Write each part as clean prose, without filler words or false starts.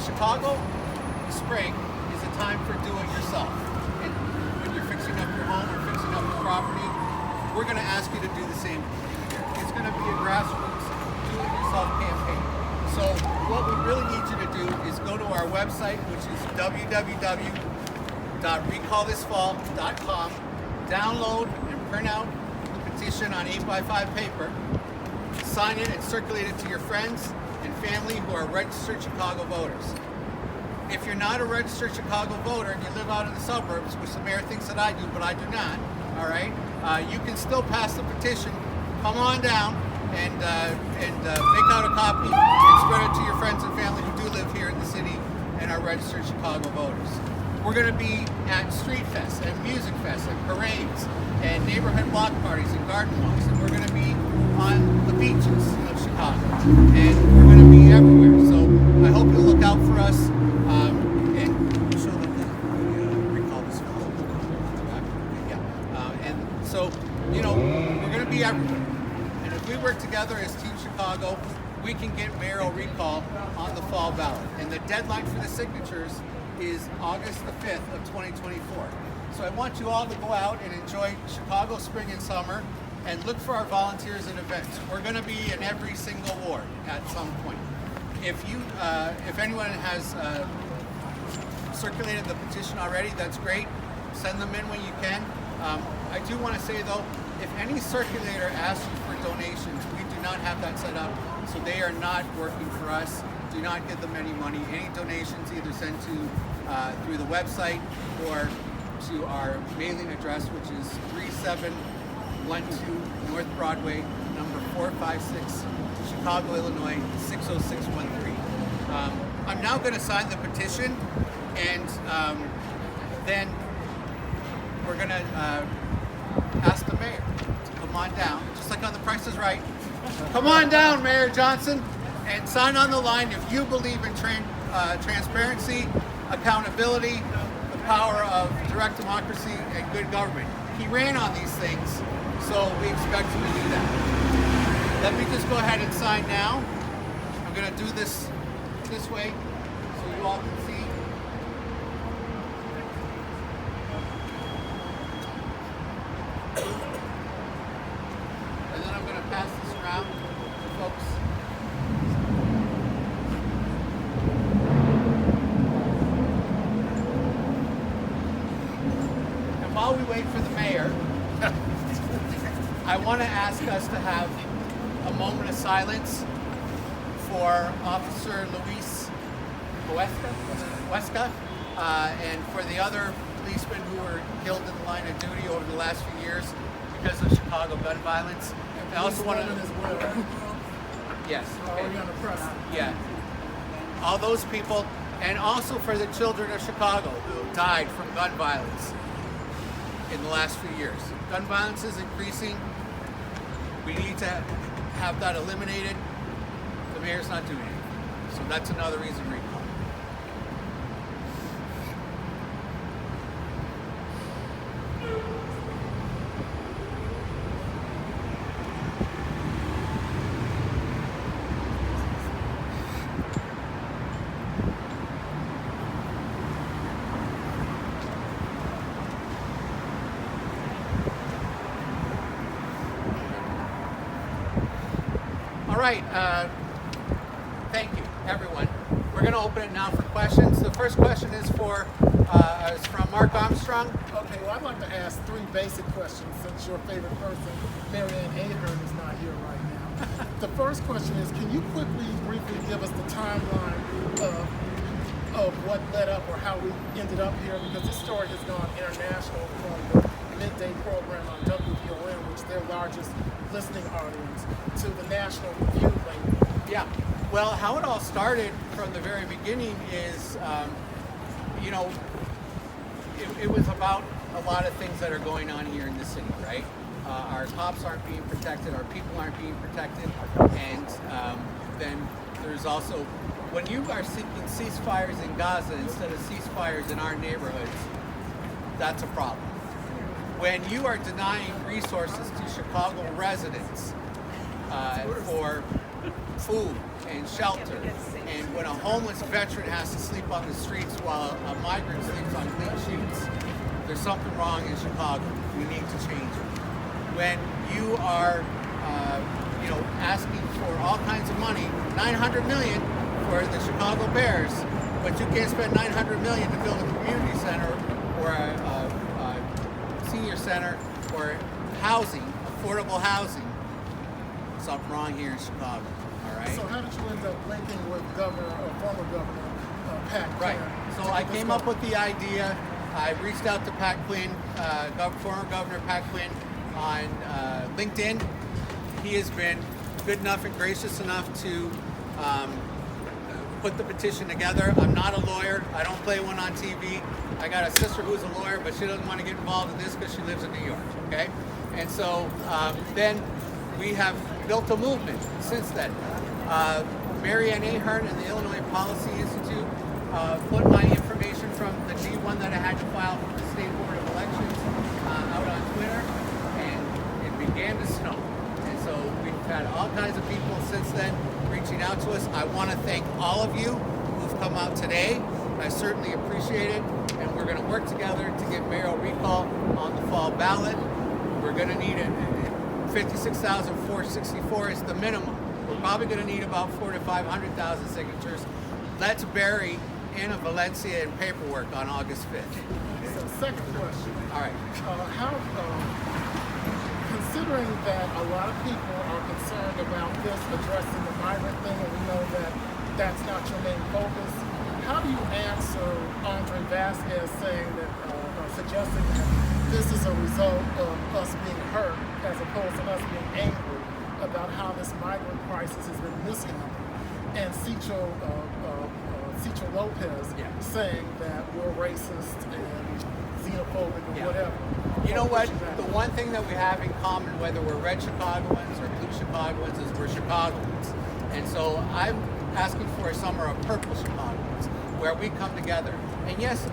Chicago spring is a time for do-it-yourself. And when you're fixing up your home or fixing up your property, we're going to ask you to do the same here. It's going to be a grassroots do-it-yourself campaign. So what we really need you to do is go to our website, which is www.recallthisfall.com, download and print out the petition on 8x5 paper, sign it and circulate it to your friends and family who are registered Chicago voters. If you're not a registered Chicago voter and you live out in the suburbs, which the mayor thinks that I do, but I do not, all right, you can still pass the petition. Come on down and make out a copy and spread it to your friends and family who do live here in the city and are registered Chicago voters. We're going to be at street fests and music fests and parades and neighborhood block parties and garden walks, and we're going to be on the beaches of Chicago, and we're going to be everywhere. So I hope you'll look out for us and show them the recall this fall. And so, you know, we're going to be everywhere. And if we work together as Team Chicago, we can get mayoral recall on the fall ballot. And the deadline for the signatures is August the 5th of 2024. So I want you all to go out and enjoy Chicago spring and summer and look for our volunteers and events. We're going to be in every single ward at some point. If anyone has circulated the petition already, that's great. Send them in when you can. I do want to say though, if any circulator asks you for donations, we do not have that set up, so they are not working for us. Do not give them any money. Any donations either sent to through the website or to our mailing address, which is 3712 North Broadway, number 456, Chicago, Illinois 60613. I'm now going to sign the petition, and then we're going to ask the mayor to come on down, just like on The Price is Right. Come on down, Mayor Johnson, and sign on the line if you believe in transparency, accountability, the power of direct democracy, and good government. He ran on these things, so we expect him to do that. Let me just go ahead and sign now. I'm going to do this way so you all can see. And then I'm going to pass this around to folks. And while we wait for the mayor, I want to ask us to have a moment of silence for Officer Luis Huesca and for the other policemen who were killed in the line of duty over the last few years because of Chicago gun violence. I also want to, as well. yes, Are we on the press? yeah, all those people, and also for the children of Chicago who died from gun violence in the last few years. Gun violence is increasing. We need to have that eliminated. The mayor's not doing it, so that's another reason to recall. All right, thank you, everyone. We're going to open it now for questions. The first question is from Mark Armstrong. Okay, well, I'd like to ask three basic questions since your favorite person, Mary Ann Ahern, is not here right now. The first question is, can you briefly give us the timeline of what led up or how we ended up here? Because this story has gone international from the midday program on WVON, which is their largest listening audience, to the National Review lately. Yeah, well, how it all started from the very beginning is, it was about a lot of things that are going on here in the city, right? Our cops aren't being protected, our people aren't being protected, and then there's also, when you are seeking ceasefires in Gaza instead of ceasefires in our neighborhoods, that's a problem. When you are denying resources to Chicago residents for food and shelter. And when a homeless veteran has to sleep on the streets while a migrant sleeps on clean sheets, there's something wrong in Chicago. We need to change it. When you are, asking for all kinds of money, $900 million for the Chicago Bears, but you can't spend $900 million to build a community center or a senior center or housing, affordable housing. Something wrong here in Chicago. All right. So how did you end up linking with former Governor Pat Quinn? Right. So I came up with the idea. I reached out to Pat Quinn, former Governor Pat Quinn, on LinkedIn. He has been good enough and gracious enough to put the petition together. I'm not a lawyer. I don't play one on TV. I got a sister who's a lawyer, but she doesn't want to get involved in this because she lives in New York. Okay, and so then we have built a movement since then. Mary Ann Ahern and the Illinois Policy Institute put my information from the G1 that I had to file for the State Board of Elections out on Twitter, and it began to snow. And so we've had all kinds of people since then reaching out to us. I want to thank all of you who've come out today. I certainly appreciate it, and we're going to work together to get mayoral recall on the fall ballot. We're going to need it. 56,464 is the minimum. We're probably going to need about 400,000 to 500,000 signatures. Let's bury Anna Valencia in paperwork on August 5th. So second question. All right. Considering that a lot of people are concerned about this addressing the migrant thing, and we know that that's not your main focus, how do you answer Andre Vasquez saying that, suggesting that this is a result of us being hurt as opposed to us being angry about how this migrant crisis has been mishandled, and Cicho Lopez saying that we're racist and xenophobic or whatever? You know what? The one thing that we have in common, whether we're red Chicagoans or blue Chicagoans, is we're Chicagoans. And so I'm asking for a summer of purple Chicagoans, where we come together. And yes,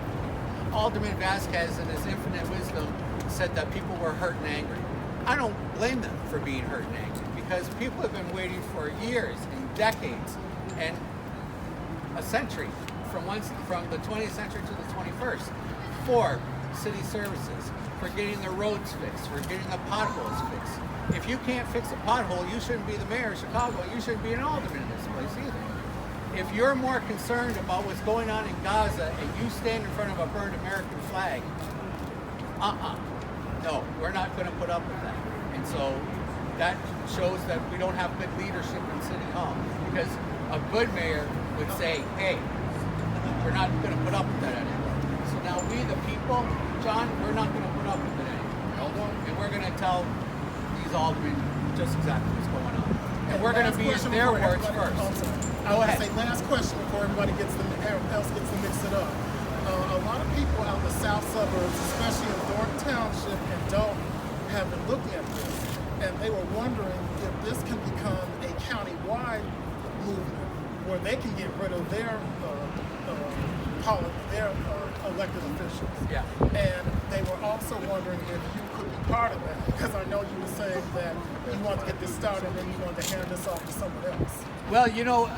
Alderman Vasquez, in his infinite wisdom, said that people were hurt and angry. I don't blame them for being hurt and angry, because people have been waiting for years and decades and a century from the 20th century to the 21st for city services, for getting the roads fixed, for getting the potholes fixed. If you can't fix a pothole, you shouldn't be the mayor of Chicago. You shouldn't be an alderman in this place either. If you're more concerned about what's going on in Gaza and you stand in front of a burned American flag, no, we're not going to put up with that. And so that shows that we don't have good leadership in City Hall, because a good mayor would say, hey, we're not going to put up with that anymore. So now we, the people, John, we're not going to put up with it anymore. And we're going to tell these aldermen just exactly what's going on. And we're going to be in their words first. Go ahead. Say last question before everybody else gets to mix it up. A lot of people out in the south suburbs, especially in Thornton Township and Dalton, have been looking at this, and they were wondering if this can become a county-wide movement where they can get rid of their elected officials. Yeah. And they were also wondering if you could be part of that, because I know you were saying that you want to get this started and then you want to hand this off to someone else. Well,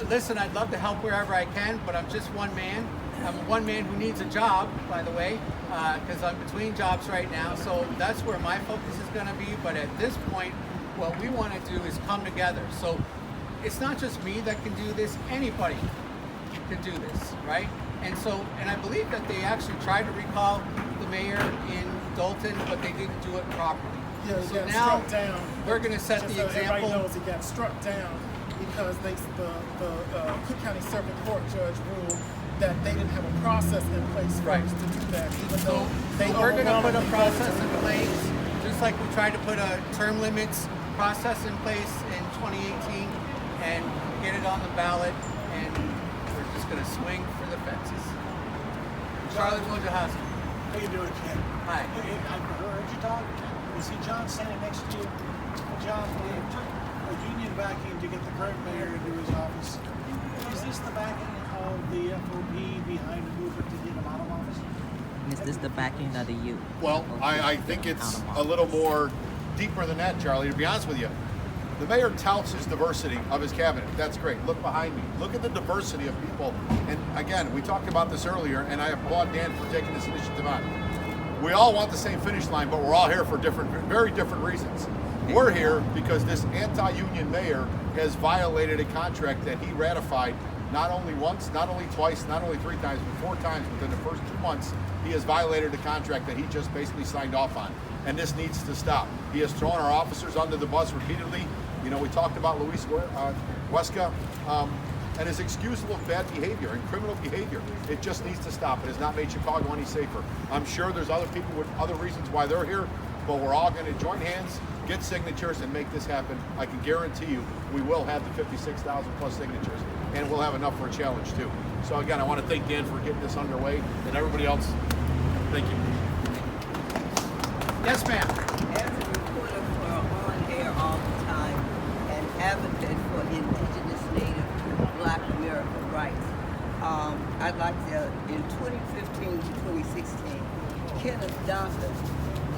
listen, I'd love to help wherever I can, but I'm just one man. I'm one man who needs a job, by the way, because I'm between jobs right now. So that's where my focus is going to be. But at this point, what we want to do is come together. So it's not just me that can do this. Anybody can do this, right? And I believe that they actually tried to recall the mayor in Dalton, but they didn't do it properly. Yeah, so now struck down. We're going to set the example. Everybody knows he got struck down because the Cook County Circuit Court judge ruled that they didn't have a process in place first to do that. Even though we're going to put a process in place, just like we tried to put a term limits process in place in 2018 and get it on the ballot, and we're just going to swing for the fences. Charlie Wojciechowski. How you doing, Ken? Hi. I heard you talk. You see John standing next to you. John, it took a union backing to get the current mayor into his office. Is this the backing of the FOP behind the movement to get him out of office? Is this the backing of the youth? Well, I think it's a little more deeper than that, Charlie, to be honest with you. The mayor touts his diversity of his cabinet. That's great. Look behind me. Look at the diversity of people. And again, we talked about this earlier, and I applaud Dan for taking this initiative on. We all want the same finish line, but we're all here for very different reasons. We're here because this anti-union mayor has violated a contract that he ratified not only once, not only twice, not only 3 times, but 4 times within the first 2 months. He has violated a contract that he just basically signed off on. And this needs to stop. He has thrown our officers under the bus repeatedly. You know, we talked about Luis Huesca and his excusable bad behavior and criminal behavior. It just needs to stop. It has not made Chicago any safer. I'm sure there's other people with other reasons why they're here, but we're all going to join hands, get signatures, and make this happen. I can guarantee you we will have the 56,000 plus signatures, and we'll have enough for a challenge too. So again, I want to thank Dan for getting this underway, and everybody else, thank you. Yes, ma'am. As a reporter for on air all the time and advocate for indigenous, native, black American rights, I'd like to, in 2015 to 2016, Kenneth Johnson,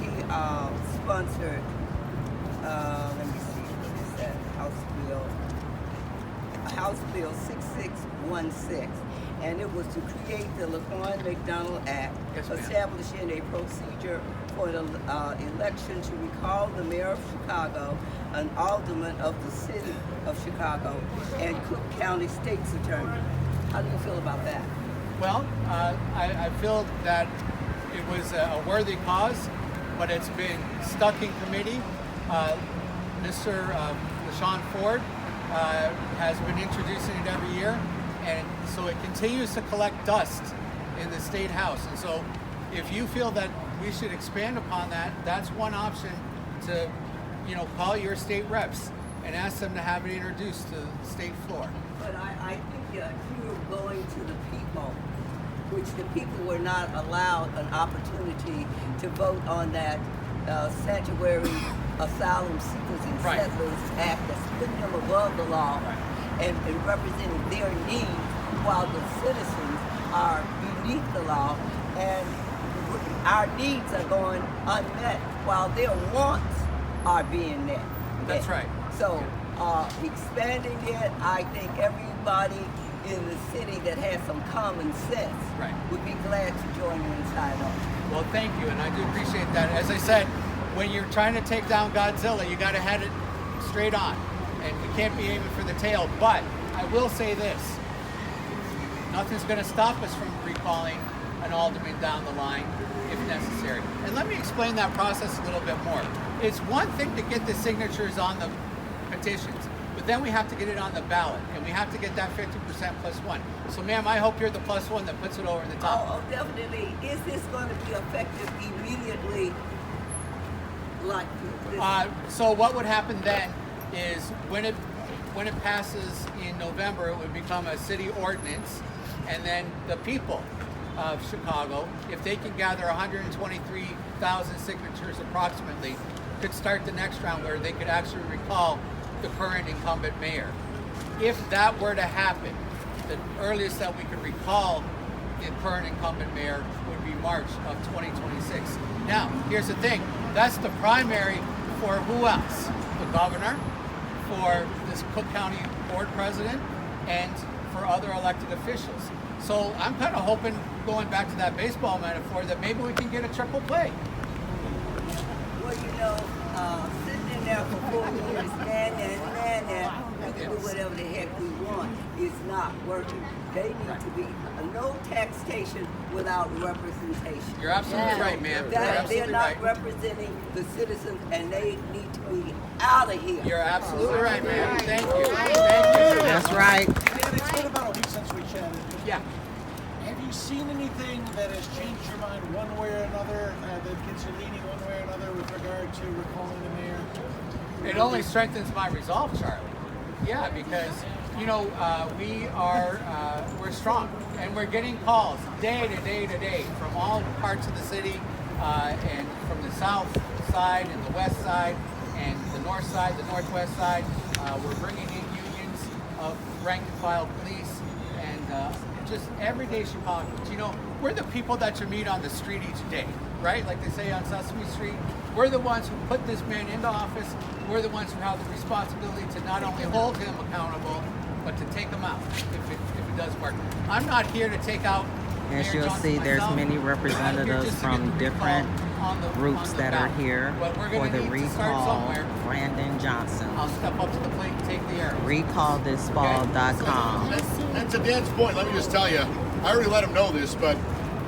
he sponsored, let me see, what is that, House Bill 6616, and it was to create the LaQuan McDonald Act, Yes, ma'am. establishing a procedure for the election to recall the mayor of Chicago, an alderman of the city of Chicago, and Cook County State's attorney. How do you feel about that? Well, I feel that it was a worthy cause, but it's been stuck in committee. Mr. LaShawn Ford has been introducing it every year, and so it continues to collect dust in the State House. And so if you feel that we should expand upon that, that's one option to, you know, call your state reps and ask them to have it introduced to the state floor. But I think that you're going to the people, which the people were not allowed an opportunity to vote on that sanctuary asylum seekers and Right. settlers act that's putting them above the law and representing their needs while the citizens are beneath the law, and our needs are going unmet while their wants are being met. That's right. So expanding it, I think everybody in the city that has some common sense Right. would be glad to join you inside on. Well, thank you, and I do appreciate that. As I said, when you're trying to take down Godzilla, you got to head it straight on, and you can't be aiming for the tail. But I will say this: nothing's going to stop us from recalling an alderman down the line if necessary. And let me explain that process a little bit more. It's one thing to get the signatures on the petitions, but then we have to get it on the ballot, and we have to get that 50% plus one. So, ma'am, I hope you're the plus one that puts it over the top. Oh, definitely. Is this going to be effective immediately? Like this? So what would happen then is when it passes in November, it would become a city ordinance, and then the people of Chicago, if they can gather 123,000 signatures approximately, could start the next round where they could actually recall the current incumbent mayor. If that were to happen, the earliest that we could recall the current incumbent mayor would be March of 2026. Now, here's the thing. That's the primary for who else? The governor, for this Cook County board president, and for other elected officials. So I'm kind of hoping, going back to that baseball metaphor, that maybe we can get a triple play. Well, you know, sitting in there for 4 years, we can do whatever the heck we want. It's not working. They need to be no taxation without representation. You're absolutely right, ma'am. You're They're absolutely not right. representing the citizens, and they need to be out of here. You're absolutely right, ma'am. Thank you. Thank you. That's right. And it's been about a week since we chatted. Yeah. Have you seen anything that has changed your mind one way or another, that gets you leaning one way or another with regard to recalling the mayor? It only strengthens my resolve, Charlie. Yeah, because we're strong, and we're getting calls day to day to day from all parts of the city, and from the south side and the west side and the north side, the northwest side. We're bringing in unions of rank and file police and just everyday Chicagoans. You know, we're the people that you meet on the street each day, right? Like they say on Sesame Street. We're the ones who put this man into office. We're the ones who have the responsibility to not only hold him accountable, but to take him out if it does work. I'm not here to take out As Mayor you'll Johnson see, there's myself. many I'm here representatives just to get from the different recall on the groups that are ballot. here But we're for gonna the need to start recall somewhere. Brandon Johnson. I'll step up to the plate and take the arrow. Recallthisfall.com. And to Dan's point, let me just tell you, I already let him know this, but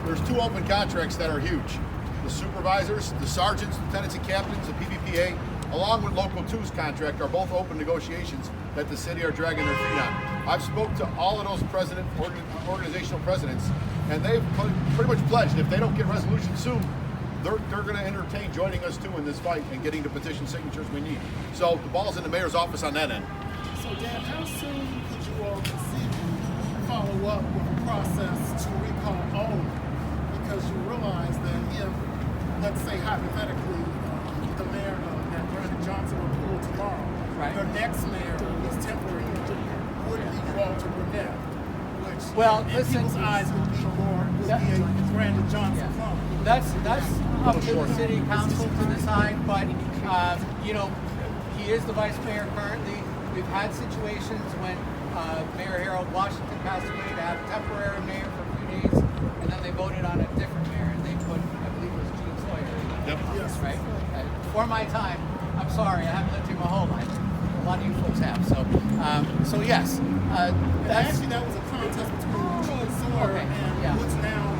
there's 2 open contracts that are huge. The supervisors, the sergeants, lieutenants, and captains, the PVPA, along with Local 2's contract, are both open negotiations that the city are dragging their feet on. I've spoke to all of those organizational presidents, and they've pretty much pledged if they don't get resolution soon, they're going to entertain joining us too in this fight and getting the petition signatures we need. So the ball's in the mayor's office on that end. So Dan, how soon could you all follow up with a process to recall all? Because you realize that if, let's say hypothetically, the mayor that Brandon Johnson will pull tomorrow, Right. your next mayor is temporary would be Walter Burnett, which Well, in listen, people's eyes would be a Brandon Johnson clone. That's up to the city council to decide, but you know, he is the vice mayor currently. We've had situations when Mayor Harold Washington passed away to have a temporary mayor for a few days, and then they voted on a different mayor, and they put, I believe it was Gene Sawyer. Yep. Yes. Right? Before my time, I'm sorry, I haven't lived here my whole life. A lot of you folks have. So yes, And that's actually, that was a contest between Gene Sawyer Okay, and yeah. what's now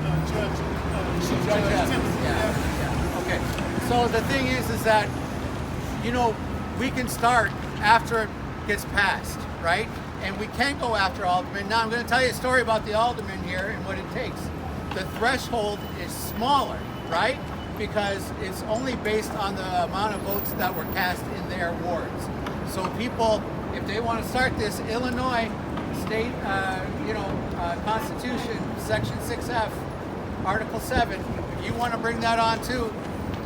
Chief Judge Judge Evans. Timothy Evans. Yeah. Okay. So the thing is that, you know, we can start after it gets passed, right? And we can go after aldermen. Now I'm going to tell you a story about the aldermen here and what it takes. The threshold is smaller, right? Because it's only based on the amount of votes that were cast in their wards. So people, if they want to start this, Illinois state, Constitution, Section 6F, Article 7, if you want to bring that on too,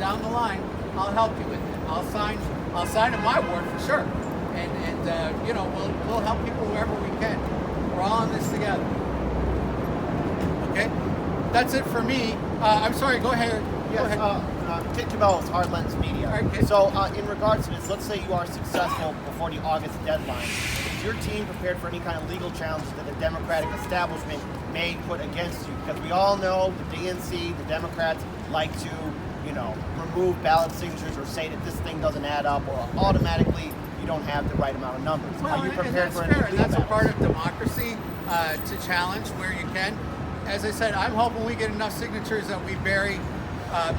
down the line, I'll help you with it. I'll sign in my ward for sure. And we'll help people wherever we can. We're all in this together. Okay? That's it for me. I'm sorry, go ahead. Go ahead. Kit Cabell with Hard Lens Media. All right, Kit. So, in regards to this, let's say you are successful before the August deadline. Is your team prepared for any kind of legal challenges that the Democratic establishment may put against you? Because we all know the DNC, the Democrats, like to, remove ballot signatures or say that this thing doesn't add up, or automatically you don't have the right amount of numbers. Well, Are you and prepared that's for fair, any and legal that's a part battles? of democracy to challenge where you can. As I said, I'm hoping we get enough signatures that we bury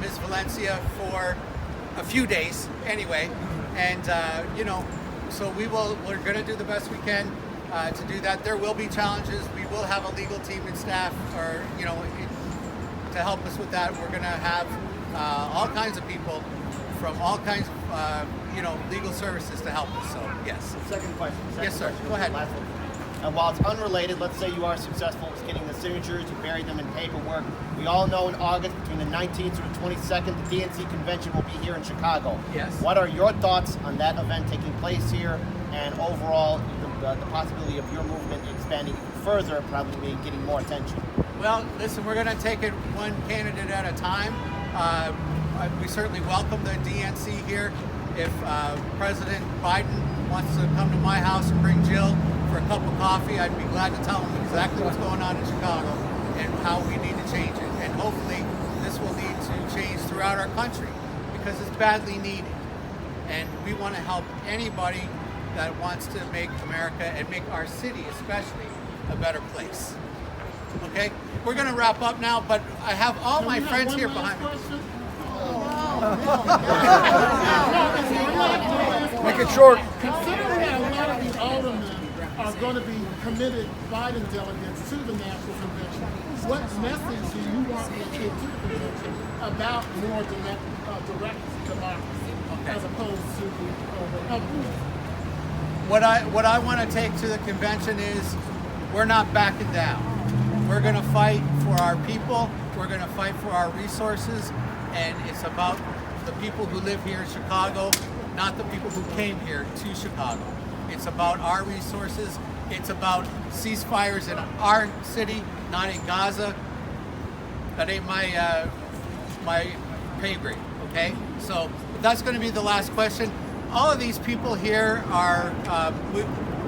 Ms. Valencia for a few days anyway, and so we're going to do the best we can to do that. There will be challenges. We will have a legal team and staff, to help us with that. We're going to have all kinds of people from all kinds of legal services to help us. So yes. Second question. Yes, sir. Go ahead. Last one. And while it's unrelated, let's say you are successful in getting the signatures, you bury them in paperwork. We all know in August, between the 19th to the 22nd, the DNC convention will be here in Chicago. Yes. What are your thoughts on that event taking place here, and overall the possibility of your movement expanding even further, probably getting more attention? Well, listen, we're going to take it one candidate at a time. We certainly welcome the DNC here. If President Biden wants to come to my house and bring Jill for a cup of coffee, I'd be glad to tell him exactly what's going on in Chicago and how we need to change it. And hopefully this will lead to change throughout our country because it's badly needed. And we want to help anybody that wants to make America and make our city especially a better place. Okay? We're going to wrap up now, but I have all my friends here behind me. Make it short. Considering that a lot of the aldermen are going to be committed Biden delegates to the National Convention, what message do you want to take to the convention about more direct democracy as opposed to the Republicans? What I want to take to the convention is we're not backing down. We're going to fight for our people. We're going to fight for our resources. And it's about the people who live here in Chicago, not the people who came here to Chicago. It's about our resources. It's about ceasefires in our city. not in Gaza. That ain't my my pay grade. Okay, so that's going to be the last question. All of these people here are.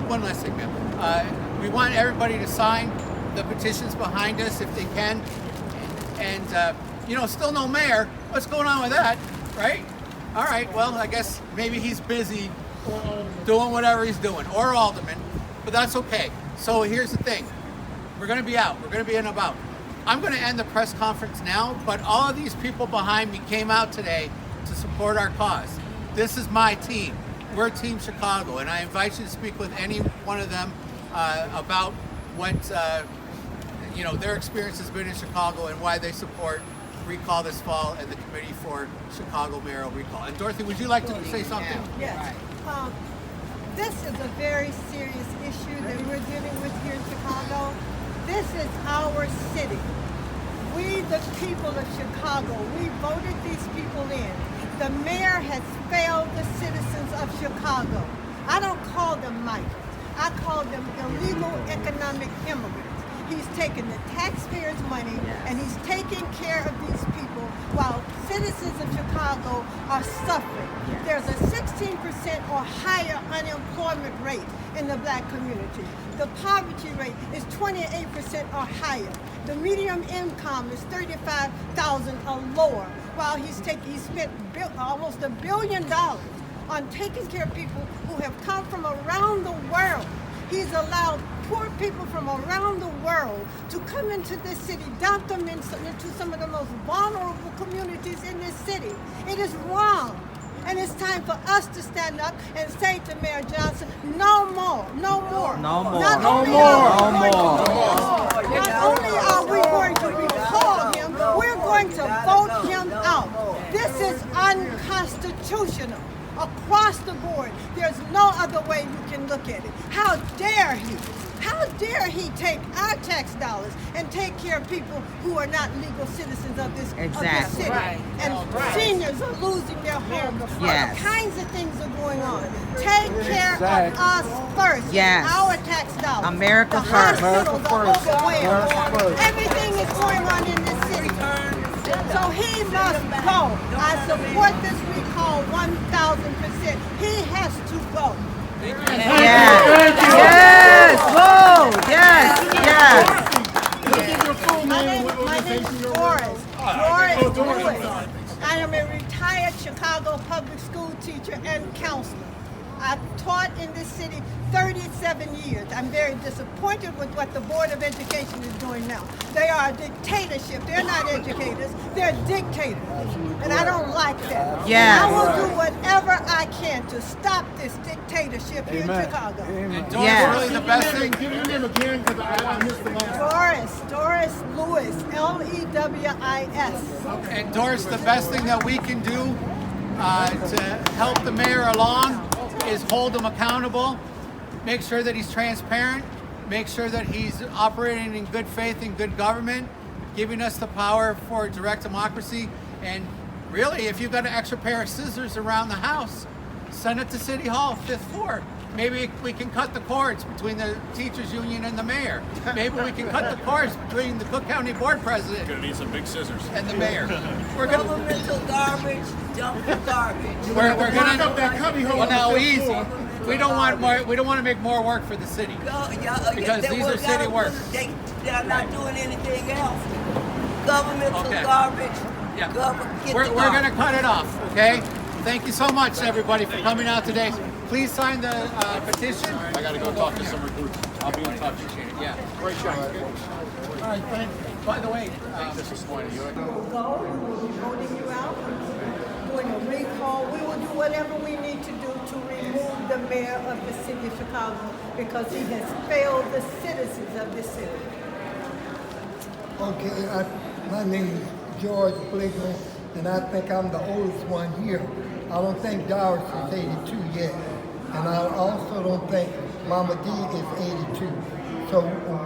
One last thing, ma'am. We want everybody to sign the petitions behind us if they can. And still no mayor. What's going on with that, right? All right. Well, I guess maybe he's busy doing whatever he's doing, or alderman, but that's okay. So here's the thing: we're going to be out. We're going to be in about. I'm going to end the press conference now, but all of these people behind me came out today to support our cause. This is my team. We're Team Chicago, and I invite you to speak with any one of them about what their experience has been in Chicago and why they support recall this fall and the Committee for Chicago Mayoral Recall. And Dorothy, would you like to say something? Yes. This is a very serious issue that we're dealing with here in Chicago. This is our city. We, the people of Chicago, we voted these people in. The mayor has failed the citizens of Chicago. I don't call them migrants. I call them illegal economic immigrants. He's taking the taxpayers' money and he's taking care of these people while citizens of Chicago are suffering. There's a 16% or higher unemployment rate in the black community. The poverty rate is 28% or higher. The median income is $35,000 or lower, while he spent almost $1 billion on taking care of people who have come from around the world. He's allowed poor people from around the world to come into this city, dump them into some of the most vulnerable communities in this city. It is wrong. And it's time for us to stand up and say to Mayor Johnson, no more, no more. No more. Not No only more. are we No going to- more. Not only are we going to recall him, we're going to vote him out. This is unconstitutional. Across the board, there's no other way you can look at it. How dare he? How dare he take our tax dollars and take care of people who are not legal citizens of this city? Right. And seniors are losing their homes. Yes. All kinds of things are going on. Take care of us first. Yes. Our tax dollars. America the first. Hospitals are overwhelmed. Everything is going on in this city. So he must go. I support this recall 1,000%. He has to go. Yes. Yes. Whoa. Yes. Yes. My name is Doris Lewis. I am a retired Chicago public school teacher and counselor. I've taught in this city 37 years. I'm very disappointed with what the Board of Education is doing now. They are a dictatorship. They're not educators. They're dictators. And I don't like that. Yes. I will do whatever I can to stop this dictatorship here in Chicago. And Doris, Yes. really the best thing. Give your name again because I missed the last. Doris Lewis, Lewis. And Doris, the best thing that we can do to help the mayor along is hold him accountable, make sure that he's transparent, make sure that he's operating in good faith and good government, giving us the power for direct democracy. And really, if you've got an extra pair of scissors around the house, send it to City Hall, 5th floor. Maybe we can cut the cords between the teachers union and the mayor. Maybe we can cut the cords between the Cook County Board President Gonna need some big scissors. and the mayor. We're gonna Governmental garbage, dump the garbage. we're Lock gonna up that cubby hole well on the now fifth easy. floor. We don't want more. We don't want to make more work for the city. Because these are city work. They're not doing anything else. Governmental Okay. garbage. Yeah. Get We're the going to garbage. cut it off, okay? Thank you so much, everybody, for coming out today. Please sign the petition. I gotta go talk to some recruits. I'll be in touch. Yeah. Great job. All right, thank you. By the way, Disappointed. You Go, we will be voting you out, doing a recall. We will do whatever we need to do to remove the mayor of the city of Chicago because he has failed the citizens of this city. Okay, my name is George Blakely, and I think I'm the oldest one here. I don't think Doris is 82 yet, and I also don't think Mama D is 82. So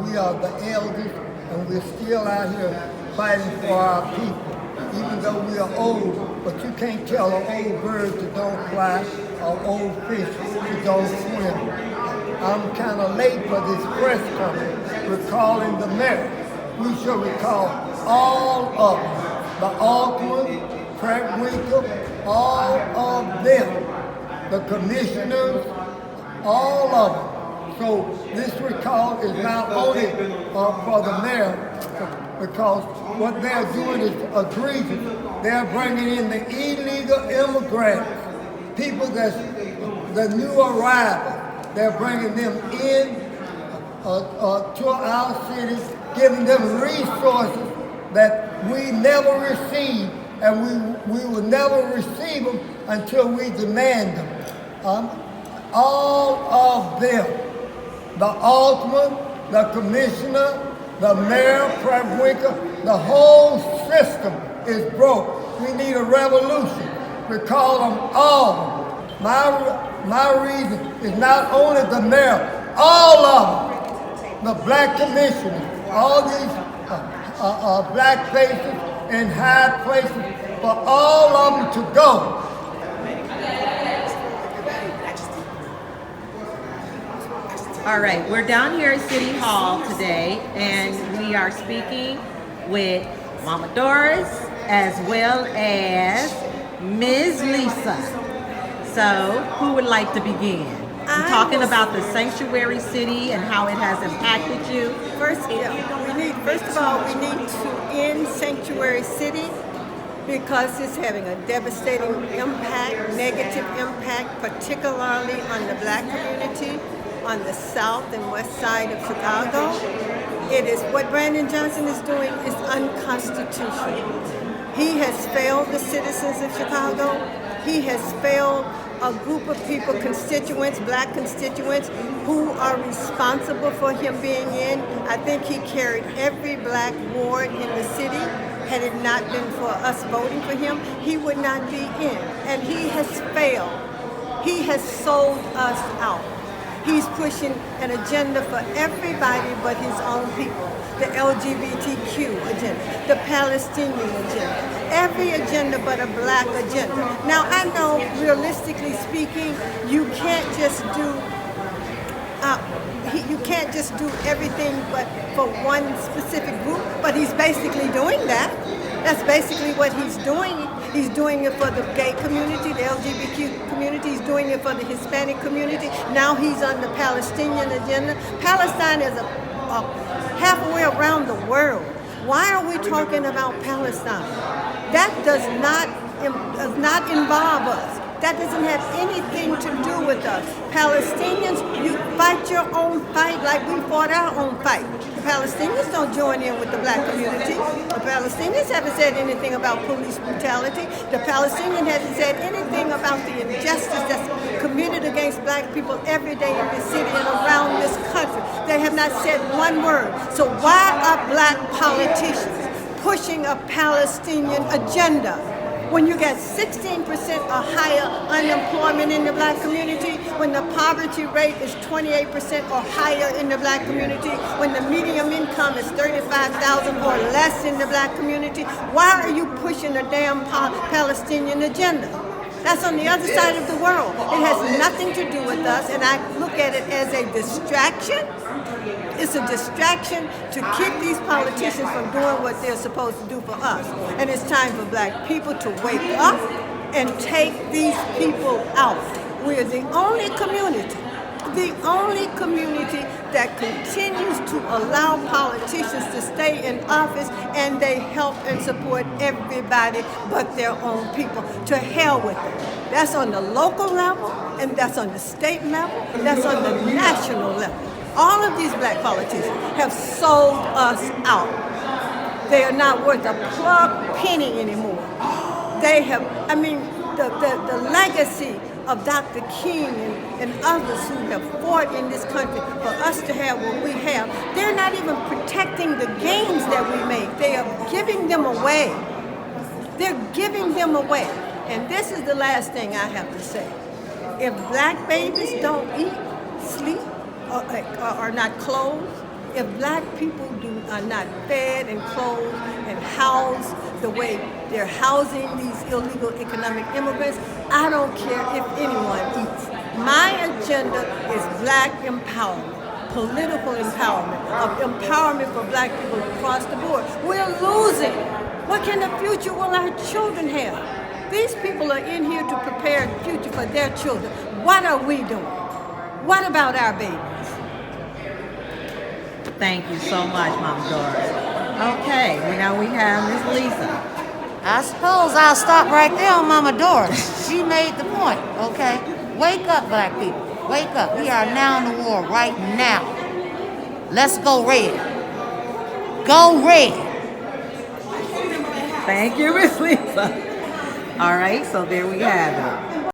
we are the eldest, and we're still out here fighting for our people, even though we are old. But you can't tell an old bird to don't fly or old fish to don't swim. I'm kind of late for this press conference. We're calling the mayor. we should recall all of them. The Altman, Frank Winkle, all of them. The commissioners, all of them. So this recall is not only for the mayor, because what they're doing is egregious. They're bringing in the illegal immigrants, people that's the new arrival. They're bringing them in to our cities, giving them resources that we never received, and we will never receive them until we demand them. All of them, the alderman, the commissioner, the mayor, Frank Winkle, the whole system is broke. We need a revolution. We call them all. My reason is not only the mayor, all of them. The black commissioners, all these black faces in high places, for all of them to go. All right, we're down here at City Hall today, and we are speaking with Mama Doris as well as Ms. Lisa. So, who would like to begin? I'm talking about the sanctuary city and how it has impacted you. First of all, we need to end sanctuary city because it's having a devastating impact, negative impact, particularly on the black community on the south and west side of Chicago. It is what Brandon Johnson is doing is unconstitutional. He has failed the citizens of Chicago. He has failed a group of people, constituents, black constituents, who are responsible for him being in. I think he carried every black ward in the city. Had it not been for us voting for him, he would not be in. And he has failed. He has sold us out. He's pushing an agenda for everybody but his own people. The LGBTQ agenda, the Palestinian agenda, every agenda but a black agenda. Now I know, realistically speaking, you can't just do everything but for one specific group, but he's basically doing that. That's basically what he's doing. He's doing it for the gay community, the LGBTQ community. He's doing it for the Hispanic community. Now he's on the Palestinian agenda. Palestine is halfway around the world. Why are we talking about Palestine? That does not involve us. That doesn't have anything to do with us. Palestinians, you fight your own fight like we fought our own fight. The Palestinians don't join in with the black community. The Palestinians haven't said anything about police brutality. The Palestinian hasn't said anything about the injustice that's committed against black people every day in this city and around this country. They have not said one word. So why are black politicians pushing a Palestinian agenda? When you get 16% or higher unemployment in the black community, when the poverty rate is 28% or higher in the black community, when the median income is $35,000 or less in the black community, why are you pushing a damn Palestinian agenda? That's on the other side of the world. It has nothing to do with us, and I look at it as a distraction. It's a distraction to keep these politicians from doing what they're supposed to do for us. And it's time for black people to wake up and take these people out. We're the only community that continues to allow politicians to stay in office, and they help and support everybody but their own people. To hell with it. That's on the local level, and that's on the state level, and that's on the national level. All of these black politicians have sold us out. They are not worth a plug penny anymore. They have, the legacy of Dr. King and others who have fought in this country for us to have what we have, they're not even protecting the gains that we make. They are giving them away. They're giving them away. And this is the last thing I have to say. If black babies don't eat, sleep, or are not clothed, if black people are not fed and clothed and housed the way they're housing these illegal economic immigrants, I don't care if anyone eats. My agenda is black empowerment. political empowerment, of empowerment for black people across the board. We're losing. What kind of future will our children have? These people are in here to prepare the future for their children. What are we doing? What about our babies? Thank you so much, Mama Doris. Okay, now we have Miss Lisa. I suppose I'll stop right there on Mama Doris. She made the point, okay? Wake up, black people. Wake up. We are now in the war right now. Let's go red. Go red. Thank you, Miss Lisa. All right, so there we have it.